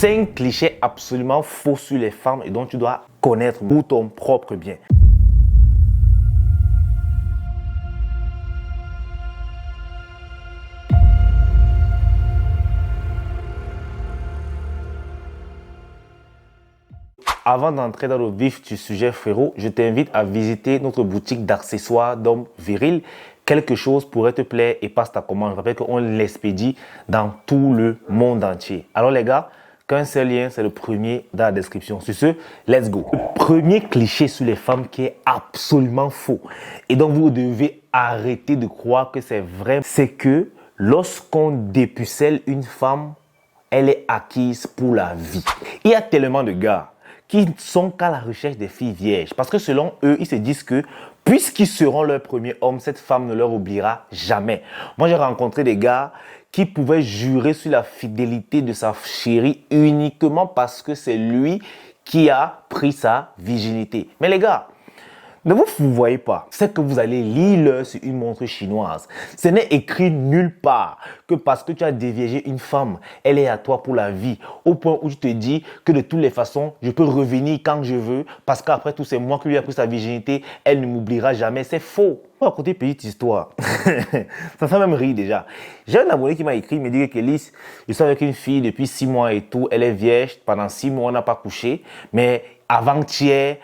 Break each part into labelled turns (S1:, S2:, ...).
S1: 5 clichés absolument faux sur les femmes et dont tu dois connaître pour ton propre bien. Avant d'entrer dans le vif du sujet, frérot, je t'invite à visiter notre boutique d'accessoires d'hommes virils. Quelque chose pourrait te plaire et passe ta commande. Je rappelle qu'on l'expédie dans tout le monde entier. Alors les gars, qu'un seul lien, c'est le premier dans la description. Sur ce, let's go. Le premier cliché sur les femmes qui est absolument faux et donc vous devez arrêter de croire que c'est vrai, c'est que lorsqu'on dépucelle une femme, elle est acquise pour la vie. Il y a tellement de gars qui ne sont qu'à la recherche des filles vierges. Parce que selon eux, ils se disent que puisqu'ils seront leur premier homme, cette femme ne leur oubliera jamais. Moi, j'ai rencontré des gars qui pouvaient jurer sur la fidélité de sa chérie uniquement parce que c'est lui qui a pris sa virginité. Mais les gars, ne vous voyez pas, c'est que vous allez lire sur une montre chinoise. Ce n'est écrit nulle part que parce que tu as déviégé une femme, elle est à toi pour la vie. Au point où tu te dis que de toutes les façons, je peux revenir quand je veux parce qu'après tout, c'est moi qui lui ai pris sa virginité, elle ne m'oubliera jamais. C'est faux. On va raconter une petite histoire. Ça fait même rire déjà. J'ai un abonné qui m'a écrit, il me dit que Kélis, je suis avec une fille depuis 6 mois et tout, elle est vierge, pendant 6 mois on n'a pas couché, mais avant-hier,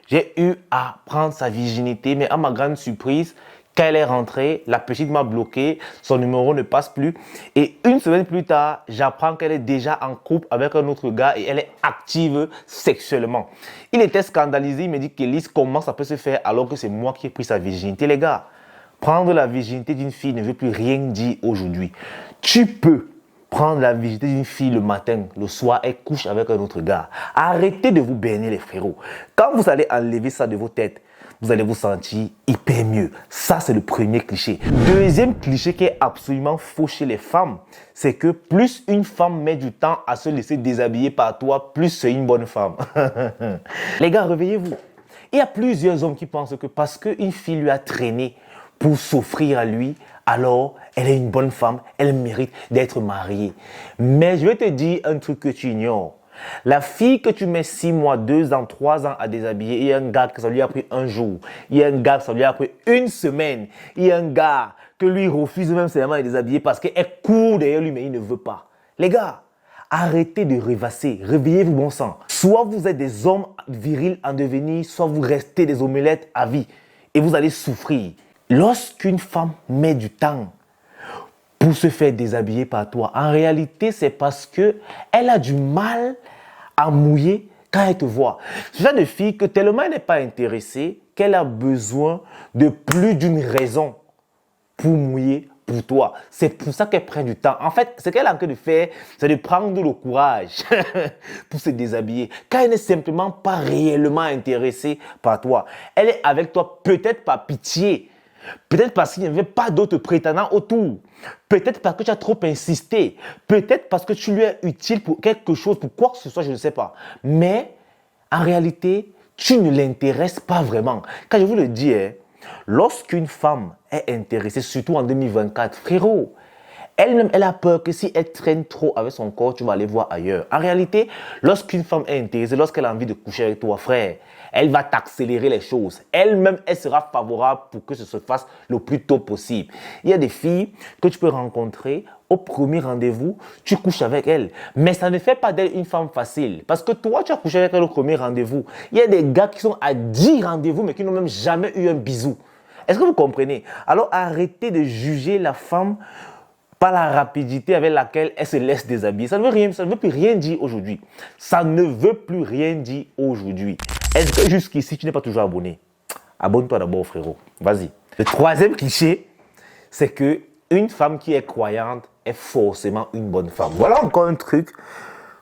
S1: j'ai eu à prendre sa virginité, mais à ma grande surprise, quand elle est rentrée, la petite m'a bloqué, son numéro ne passe plus. Et une semaine plus tard, j'apprends qu'elle est déjà en couple avec un autre gars et elle est active sexuellement. Il était scandalisé, il me dit Kélis, comment ça peut se faire alors que c'est moi qui ai pris sa virginité, les gars? Prendre la virginité d'une fille ne veut plus rien dire aujourd'hui. Tu peux prendre la virginité d'une fille le matin, le soir, elle couche avec un autre gars. Arrêtez de vous berner les frérots. Quand vous allez enlever ça de vos têtes, vous allez vous sentir hyper mieux. Ça, c'est le premier cliché. Deuxième cliché qui est absolument faux chez les femmes, c'est que plus une femme met du temps à se laisser déshabiller par toi, plus c'est une bonne femme. Les gars, réveillez-vous. Il y a plusieurs hommes qui pensent que parce qu'une fille lui a traîné pour s'offrir à lui, alors elle est une bonne femme, elle mérite d'être mariée. Mais je vais te dire un truc que tu ignores. La fille que tu mets 6 mois, 2 ans, 3 ans à déshabiller, il y a un gars que ça lui a pris un jour, il y a un gars que ça lui a pris une semaine, il y a un gars que lui refuse même seulement de déshabiller parce qu'elle court derrière lui mais il ne veut pas. Les gars, arrêtez de rêvasser, réveillez-vous bon sang. Soit vous êtes des hommes virils en devenir, soit vous restez des omelettes à vie et vous allez souffrir. Lorsqu'une femme met du temps pour se faire déshabiller par toi, en réalité, c'est parce qu'elle a du mal à mouiller quand elle te voit. C'est ça de fille que tellement elle n'est pas intéressée qu'elle a besoin de plus d'une raison pour mouiller pour toi. C'est pour ça qu'elle prend du temps. En fait, ce qu'elle est en train de faire, c'est de prendre le courage pour se déshabiller. Quand elle n'est simplement pas réellement intéressée par toi. Elle est avec toi peut-être par pitié. Peut-être parce qu'il n'y avait pas d'autres prétendants autour. Peut-être parce que tu as trop insisté. Peut-être parce que tu lui es utile pour quelque chose, pour quoi que ce soit, je ne sais pas. Mais en réalité, tu ne l'intéresses pas vraiment. Quand je vous le dis, lorsqu'une femme est intéressée, surtout en 2024, frérot, elle-même, elle a peur que si elle traîne trop avec son corps, tu vas aller voir ailleurs. En réalité, lorsqu'une femme est intéressée, lorsqu'elle a envie de coucher avec toi, frère, elle va t'accélérer les choses. Elle-même, elle sera favorable pour que ce se fasse le plus tôt possible. Il y a des filles que tu peux rencontrer au premier rendez-vous, tu couches avec elle. Mais ça ne fait pas d'elle une femme facile. Parce que toi, tu as couché avec elle au premier rendez-vous. Il y a des gars qui sont à 10 rendez-vous, mais qui n'ont même jamais eu un bisou. Est-ce que vous comprenez? Alors, arrêtez de juger la femme par la rapidité avec laquelle elle se laisse déshabiller. Ça ne veut plus rien dire aujourd'hui. Ça ne veut plus rien dire aujourd'hui. Est-ce que jusqu'ici, tu n'es pas toujours abonné? Abonne-toi d'abord, frérot. Vas-y. Le troisième cliché, c'est que une femme qui est croyante est forcément une bonne femme. Voilà encore un truc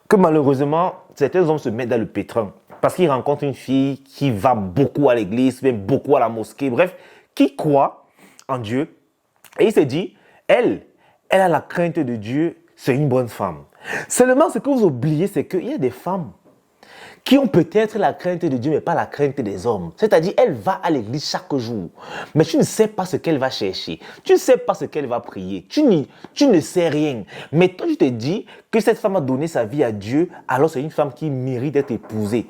S1: que malheureusement, certains hommes se mettent dans le pétrin. Parce qu'ils rencontrent une fille qui va beaucoup à l'église, même beaucoup à la mosquée, bref, qui croit en Dieu. Et il se dit, elle a la crainte de Dieu, c'est une bonne femme. Seulement, ce que vous oubliez, c'est qu'il y a des femmes qui ont peut-être la crainte de Dieu, mais pas la crainte des hommes. C'est-à-dire, elle va à l'église chaque jour, mais tu ne sais pas ce qu'elle va chercher. Tu ne sais pas ce qu'elle va prier. Tu ne sais rien. Mais toi, tu te dis que cette femme a donné sa vie à Dieu, alors c'est une femme qui mérite d'être épousée.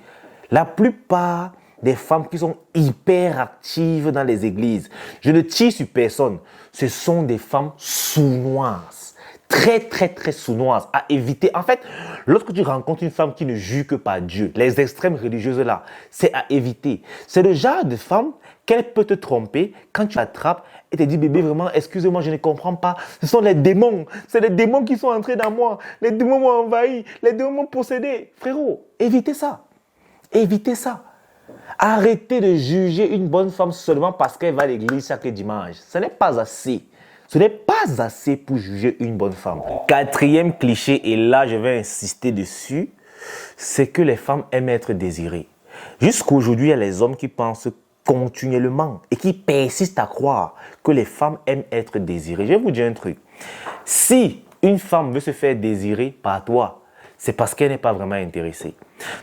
S1: La plupart des femmes qui sont hyper actives dans les églises, je ne tire sur personne, ce sont des femmes sournoises. Très, très, très sournoises à éviter. En fait, lorsque tu rencontres une femme qui ne jure que par Dieu, les extrêmes religieuses là, c'est à éviter. C'est le genre de femme qu'elle peut te tromper quand tu l'attrapes et te dit, bébé, vraiment, excusez-moi, je ne comprends pas. Ce sont les démons. C'est les démons qui sont entrés dans moi. Les démons m'ont envahi. Les démons m'ont possédé. Frérot, évitez ça. Évitez ça. Arrêtez de juger une bonne femme seulement parce qu'elle va à l'église chaque dimanche. Ce n'est pas assez. Ce n'est pas assez pour juger une bonne femme. Quatrième cliché, et là je vais insister dessus, c'est que les femmes aiment être désirées. Jusqu'aujourd'hui, il y a les hommes qui pensent continuellement et qui persistent à croire que les femmes aiment être désirées. Je vais vous dire un truc. Si une femme veut se faire désirer par toi, c'est parce qu'elle n'est pas vraiment intéressée.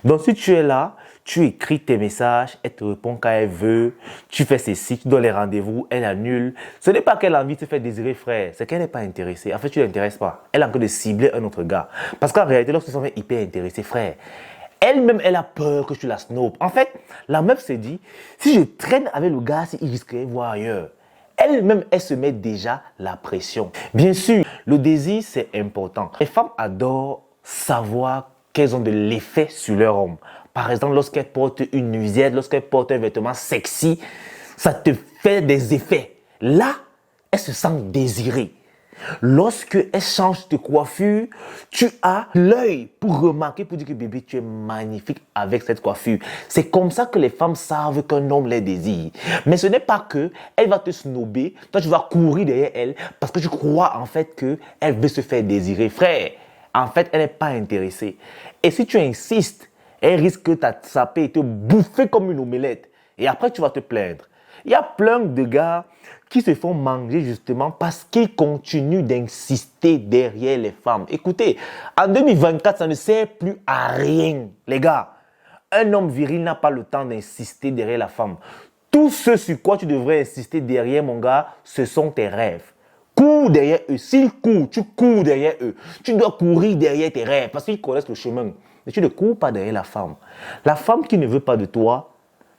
S1: Donc si tu es là, tu écris tes messages, elle te répond quand elle veut, tu fais ceci, tu donnes les rendez-vous, elle annule. Ce n'est pas qu'elle a envie de se faire désirer, frère, c'est qu'elle n'est pas intéressée. En fait, tu ne l'intéresses pas. Elle a envie de cibler un autre gars. Parce qu'en réalité, lorsque tu es hyper intéressé, frère, elle-même, elle a peur que tu la snobes. En fait, la meuf s'est dit, si je traîne avec le gars, il risquerait de voir ailleurs. Elle-même, elle se met déjà la pression. Bien sûr, le désir, c'est important. Les femmes adorent savoir qu'elles ont de l'effet sur leur homme. Par exemple, lorsqu'elles portent une nuisette, lorsqu'elles portent un vêtement sexy, ça te fait des effets. Là, elles se sentent désirées. Lorsque elles changent de coiffure, tu as l'œil pour remarquer, pour dire que bébé, tu es magnifique avec cette coiffure. C'est comme ça que les femmes savent qu'un homme les désire. Mais ce n'est pas que elle va te snober, toi tu vas courir derrière elle parce que tu crois en fait qu'elle veut se faire désirer. Frère, en fait, elle n'est pas intéressée. Et si tu insistes, elle risque de t'attraper et te bouffer comme une omelette. Et après, tu vas te plaindre. Il y a plein de gars qui se font manger justement parce qu'ils continuent d'insister derrière les femmes. Écoutez, en 2024, ça ne sert plus à rien, les gars. Un homme viril n'a pas le temps d'insister derrière la femme. Tout ce sur quoi tu devrais insister derrière, mon gars, ce sont tes rêves. Cours derrière eux. S'ils courent, tu cours derrière eux. Tu dois courir derrière tes rêves parce qu'ils connaissent le chemin. Mais tu ne cours pas derrière la femme. La femme qui ne veut pas de toi,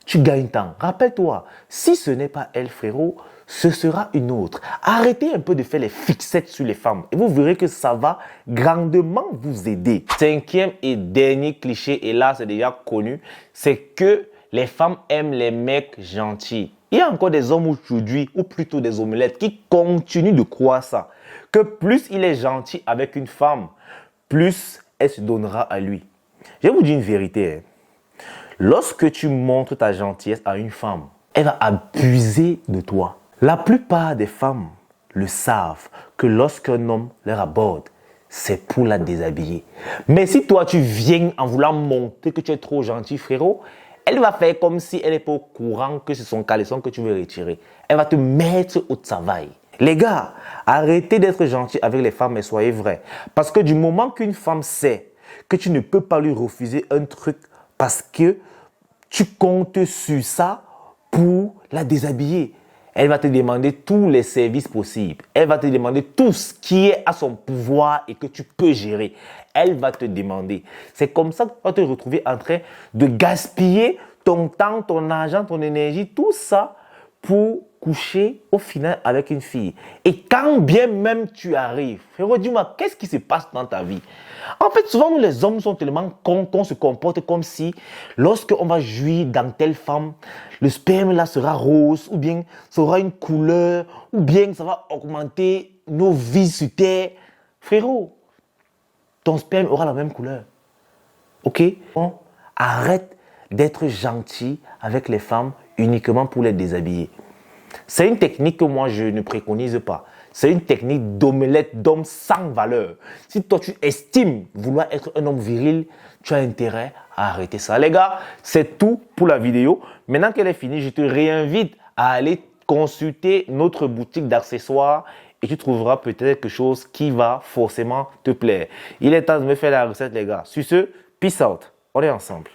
S1: tu gagnes temps. Rappelle-toi, si ce n'est pas elle, frérot, ce sera une autre. Arrêtez un peu de faire les fixettes sur les femmes et vous verrez que ça va grandement vous aider. Cinquième et dernier cliché, et là c'est déjà connu, c'est que les femmes aiment les mecs gentils. Il y a encore des hommes aujourd'hui, ou plutôt des omelettes, qui continuent de croire ça. Que plus il est gentil avec une femme, plus elle se donnera à lui. Je vais vous dire une vérité. Lorsque tu montres ta gentillesse à une femme, elle va abuser de toi. La plupart des femmes le savent que lorsqu'un homme leur aborde, c'est pour la déshabiller. Mais si toi tu viens en voulant montrer que tu es trop gentil, frérot, elle va faire comme si elle n'est pas au courant que c'est son caleçon que tu veux retirer. Elle va te mettre au travail. Les gars, arrêtez d'être gentils avec les femmes et soyez vrais. Parce que du moment qu'une femme sait que tu ne peux pas lui refuser un truc parce que tu comptes sur ça pour la déshabiller, elle va te demander tous les services possibles. Elle va te demander tout ce qui est à son pouvoir et que tu peux gérer. Elle va te demander. C'est comme ça que tu vas te retrouver en train de gaspiller ton temps, ton argent, ton énergie, tout ça pour coucher au final avec une fille. Et quand bien même tu arrives, frérot, dis-moi, qu'est-ce qui se passe dans ta vie? En fait, souvent, nous les hommes sont tellement cons qu'on se comporte comme si, lorsqu'on va jouir dans telle femme, le sperme là sera rose, ou bien ça aura une couleur, ou bien ça va augmenter nos vies sur terre. Frérot, ton sperme aura la même couleur. Ok? Bon, arrête d'être gentil avec les femmes uniquement pour les déshabiller. C'est une technique que moi je ne préconise pas. C'est une technique d'omelette, d'homme sans valeur. Si toi tu estimes vouloir être un homme viril, tu as intérêt à arrêter ça. Les gars, c'est tout pour la vidéo. Maintenant qu'elle est finie, je te réinvite à aller consulter notre boutique d'accessoires et tu trouveras peut-être quelque chose qui va forcément te plaire. Il est temps de me faire la recette, les gars. Sur ce, peace out. On est ensemble.